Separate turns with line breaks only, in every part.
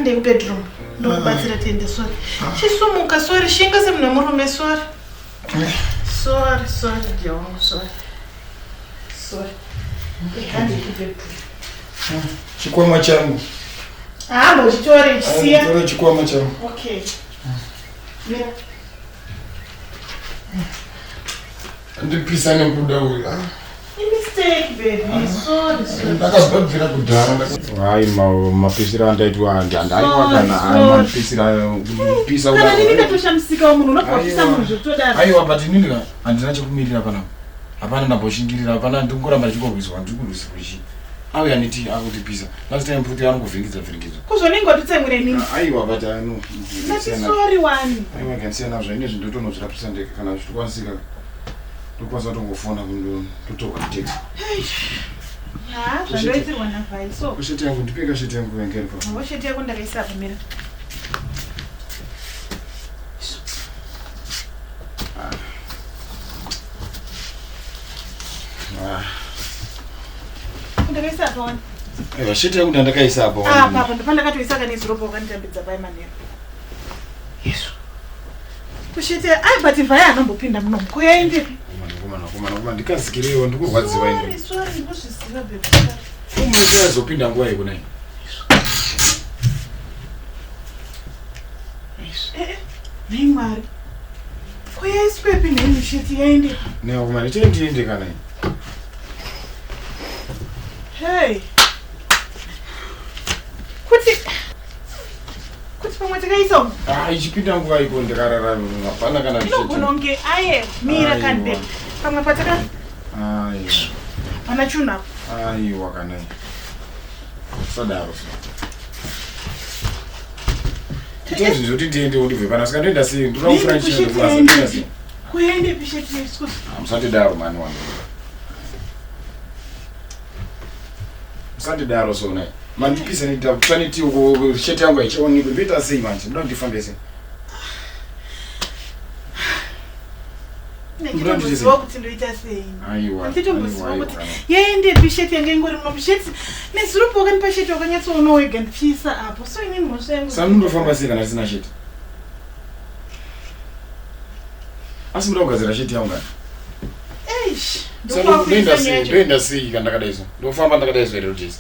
Ande ku bedroom. Ndokubatsira tende sorry. Chisumuka sorry shinga se mna murume sorry. Sorry dear, sorry. Ande ku bedroom.
Chikwama changu.
Bo chitori chisiya.
Chitori chikwama changu.
Okay. Yeah.
Ndipisa nembuda uyu.
Mistake baby. Sorry.
Ndakazobvira kudhara. Hayi mapisira andaitwa andaiwa kana mapisira pisa
uda. Kana nini katoshamsika wa munhu unopisa munhu zvotodaro.
Aiwa but nini andina chekumirira pana. Hapana ndamboshingirira hapana ndingoramba ndichingorwiswa ndikurusishi. Auya niti akutipisa. Last time mputi anokuvhingidza.
Kuzoningoti tsemwire nini?
Aiwa but ano.
Sorry wani.
Aiwa kansiyana zvaine zvinhu ndotonozvirapisa ndeka kana zvichikwanisika. Ndokwaza kutongofona munhu totoka text.
Zvandoitirwa navhaiso.
Kusheti yangu ndipeka sheti yangu vengeri pa.
Sheti yako ndakaisa pamira. Ndakaisa pa wani.
Sheti yangu ndakaisa pa wani.
Papa ndopanda katoisa kana izropo kanitambidza pai manero. Yesu. Kusheti but vhaya anombopinda muno. Kuyaendepi?
Kuma ndikazikirewo ndikurwadziwa ino.
Sorry ndozviziva baby.
Umwe azopinda nguva yekudai.
Neymar. Kuyaiswepi neni sheti yaende.
Newa kuma ndiende kana.
Hey. Kuti pamwe takaisa.
Ichipinda nguva iko ndikarara hapana kana
sheti. Inogona aye mira kande. Pamwe pataka. Ana chuna.
Aiwa kana. Sadaro. Tete zvoti ndiende undibve pana saka ndoenda sei ndinoda kufurahisha ndikuzasa sei.
Kuende pisheti yesu.
Musati daro mani wangu. Musati daro sona. Mandipisa nitakutaniti uko sheti yangu aichioni kuita sei manje. Ndoda ndifambe sei.
Ndinoziva kuti ndoita sei.
Aiwa.
Ndinoziva kuti yaende pisheti yangu ingori mapisheti nezirupo wakanipa sheti wakanyatsoona wega ndipisa apo. So ini mhosva yangu.
Saka ndofamba sei kana sina sheti. Asi muda kugadzira sheti yangu ngani.
Eish.
Ndoenda sei kana ndakadaisa. Ndofamba ndakadaisa ero jesi.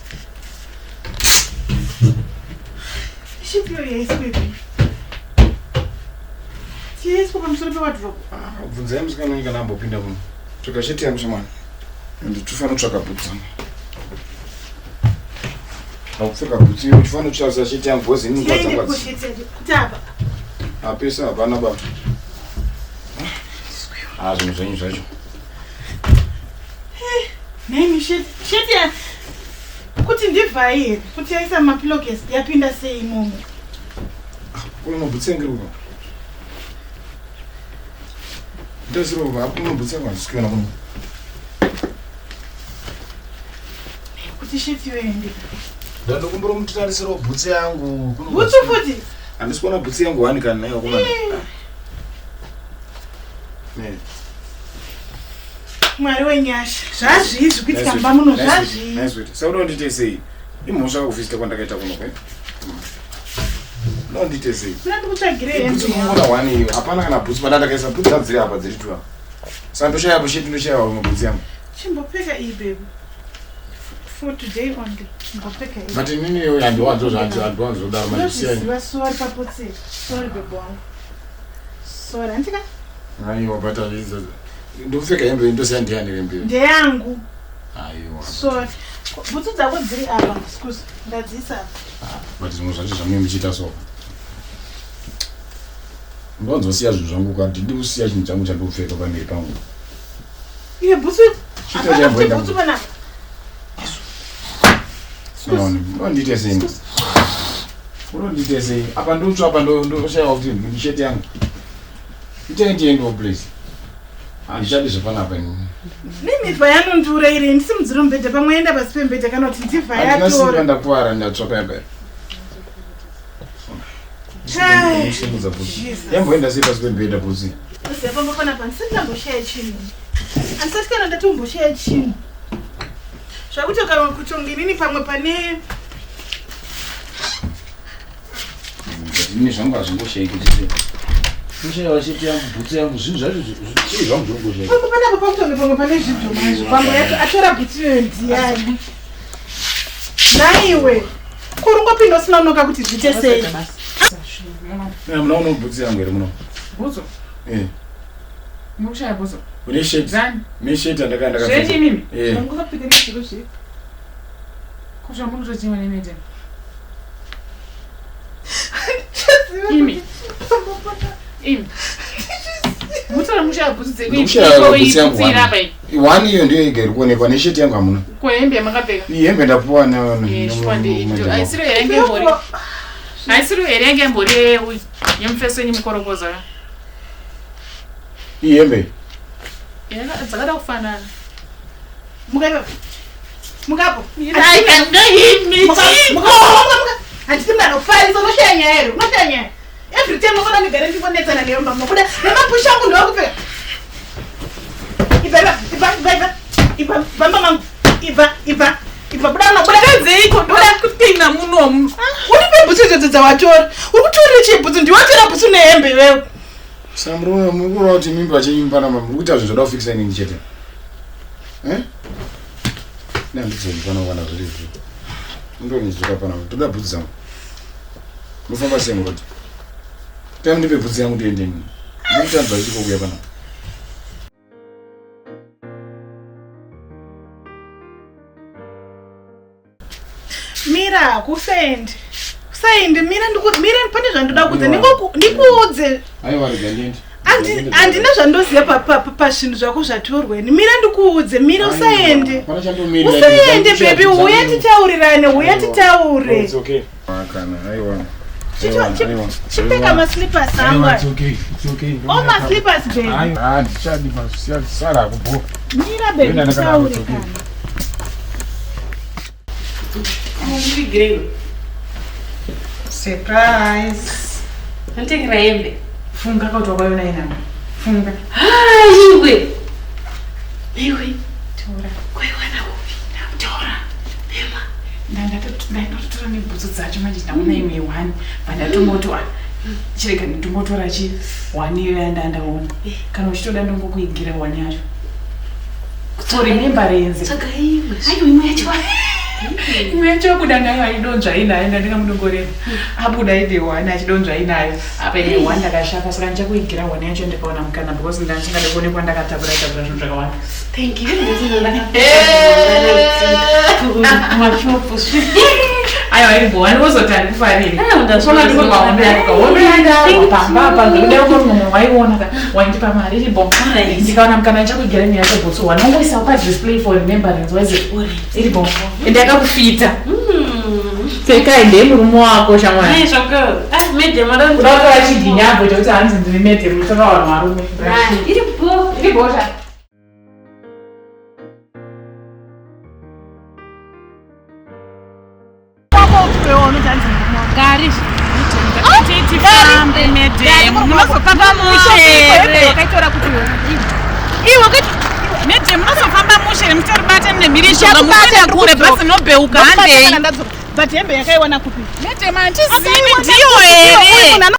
Sheti yo yaiswepi. Yes, kwa msuri kwa wardrobe.
Vunza msika nani kana ambopinda muno. Toka sheti yangu shamwana. Nditufana tsvaka butsa. Nakupfeka butsi yo tifana kuchaza sheti yangu bozi ini ngwadza ngwadza.
Kutapa.
Apesa hapana baba. Zvinhu zvenyu zvacho.
Nemi sheti ya kuti ndivhaire kuti yaisa mapillowcase yapinda sei imomo.
Kuna mabutsi ngirwa. Ndaziro vakuna butsa kwazisikiona kuno.
Kuti sheti yoende.
Ndandokumbura mutitarisira butsi yangu kuno.
Butsi futi.
Handisi kuona butsi yangu wani kana nayo kuma. Ne.
Mwari wenyasha. Zvazvizvi kuti kamba muno zvazvizvi.
Nice. Sauda ndite sei. Imhosva kufisika kwandakaita kuno kwe. No ndite sei.
Ndikutsvagire hembe.
Butsi mona wani iyo. Hapana kana butsi pandakaisa butsi dziri apa dziri tu. Saka ndoshaya busheti ndoshaya mabutsi yangu.
Chimbopfeka iyi baby. For today only. Mbopfeka iyi.
But nini yo yandiwanzo zvanzo daro
mandisiyani. Sorry papotse. Sorry baby wangu. Sorry antika.
Aiwa bata lizo. Ndopfeka hembe ndosiya ndiyani hembe.
Ndeyangu.
Aiwa.
Sorry. Butsi dzako dziri apa. Excuse. Ndadzisa.
But zvinhu zvacho zvamwe muchiita so. Ndonzosiya zvinhu zvangu kandi ndikusiya chinhu changu chandopfeka pamberi pangu.
Iye butsi.
Chita chamboenda.
Butsi bana.
Ndite sei. Ndite sei. Apa ndotsva apa ndoshaya kuti ndisheti yangu. Ndiende please. Handishadi zvapanapa ini.
Mimi vhaya nondura iri ndisimudziro mbedha pamwe enda pasi pembedha kana kuti ndivhaya tora.
Ndinasimba ndakuwara ndatsvaka yamba. Yamboenda sei pasi pembedha butsi.
Usiyapamba panapa ndisindamboshaya chinhu. Handisati kana ndatomboshaya chinhu. Zvakuti kana kutongi nini pamwe pane
zvimwe zvangu hazvingoshaiki tese. Kushayiwa sheti yangu bhutsu yangu zvinhu zvacho zvii zvangu zvongoshaika.
Pamwe pakutonge pamwe pane zvinhu mazvo. Pamwe atora bhutsu yendiyani. Naiwe. Kurungopinda usina unoka kuti zviite sei.
Muna uno bhutsu yangu here muno.
Bhutsu? Mukushaya bhutsu?
Une sheti? Ne sheti andakaenda
kafika. Sheti mimi?
Ngokapika nezviro zve.
Kusha munotochimwa nemete.
Imi.
Mutora mushaya bhutsu dzeko
tsira apa iyi. One iyo ndiyo yega iri kuonekwa nesheti yangu hamuna.
Kwehembe yamakapfeka?
Hembe ndapuwa
aisiro here ngembori. Aisiro here ngembori yemufeso nyimukorokoza.
Hembe.
Dzakada kufanana.
Mukapo.
I can do him.
Handiti mwana ufarisa unoshanya here. Unoshanya. Every time ukona nigare ndibonetsana neyomba mukuda nemapusha munhu wakupfeka. Iba mama iba buda na buda zeiko ndoda kupinda munomu. Uri pebhutsu idzo dzawatora. Uri kutora chibhutsu ndiwatora bhutsu nehembe wewe.
Samro mukuru kuti mimba chenyimba na mama kuti azvoda kufikisa nini chete. Nandizoni pana wana zviri izvi. Ndonizvika pana toda bhutsu dzangu. Mufamba sei kuti. Tani ndipe bhutsu yangu ndiende nini. Nditanzwa ichiko kuya pana.
Mira kusend mira pane zvandoda kuudza ndikuudze.
Aiwa regandendi.
Andina zvandoziva pazvinhu zvako zvatorweni. Mira ndikuudze. Mira usaende. Usaende baby. Uya titaurirane. Uya titaure.
It's okay. Kana aiwa.
Chipeka maslippers angu.
It's okay.
Oh, maslippers baby.
Ndichadi masara kubo.
Mira baby titaure. Surprise.
Ntengira hembe. Funga kuti wakayona inama. Funga. Iwe. Tora. Kwaiwana upi. Tora. Bema. Ndatotora nebhutsu dzacho manje ndaona imwe one. Pandatomotora. Chirega nditomotora chi one iyo yandandaona. Kana uchitoda ndongokuigira one yacho. For remembrance. Saka imwe. Ayo imwe yacho. Imwe yacho kuda nayo aidonzva inayo ndandingamudongorera. Abuda ide one achidonzva inayo. Apa ine one ndakashaka saka ndichakuigira one yacho ndikaona mukana because ndandingade kuonekwa ndakatabura zvinhu zvakawanda. Thank you. Machopu. Ayo aibo wani wozotari kufariri. Ndasoma ndikwaombe yako. Pamba ndoda kuona waiona ka waindipa mari iribo. Ndikaona mukana ndichakuigira imwe yacho bhutsu one. Ongoisa pa display for remembrance was it? Iribo. Ndakakufita. Pfeka ende murumo wako shamwari. Hey, shoko. Mede madam. Ndakati chidinyambo kuti hanzi ndiri mede mutoka wa marume. Iribo. Iribo cha. Gari. Titi mede. Munozofamba mushere. Wakaitora kuti iwe wakati mede munozofamba mushere mutori bata nemirishi mubata kure basi nobeuka handei. But hembe yakaiwana kupi? Mede manchi zivi ndiyo here.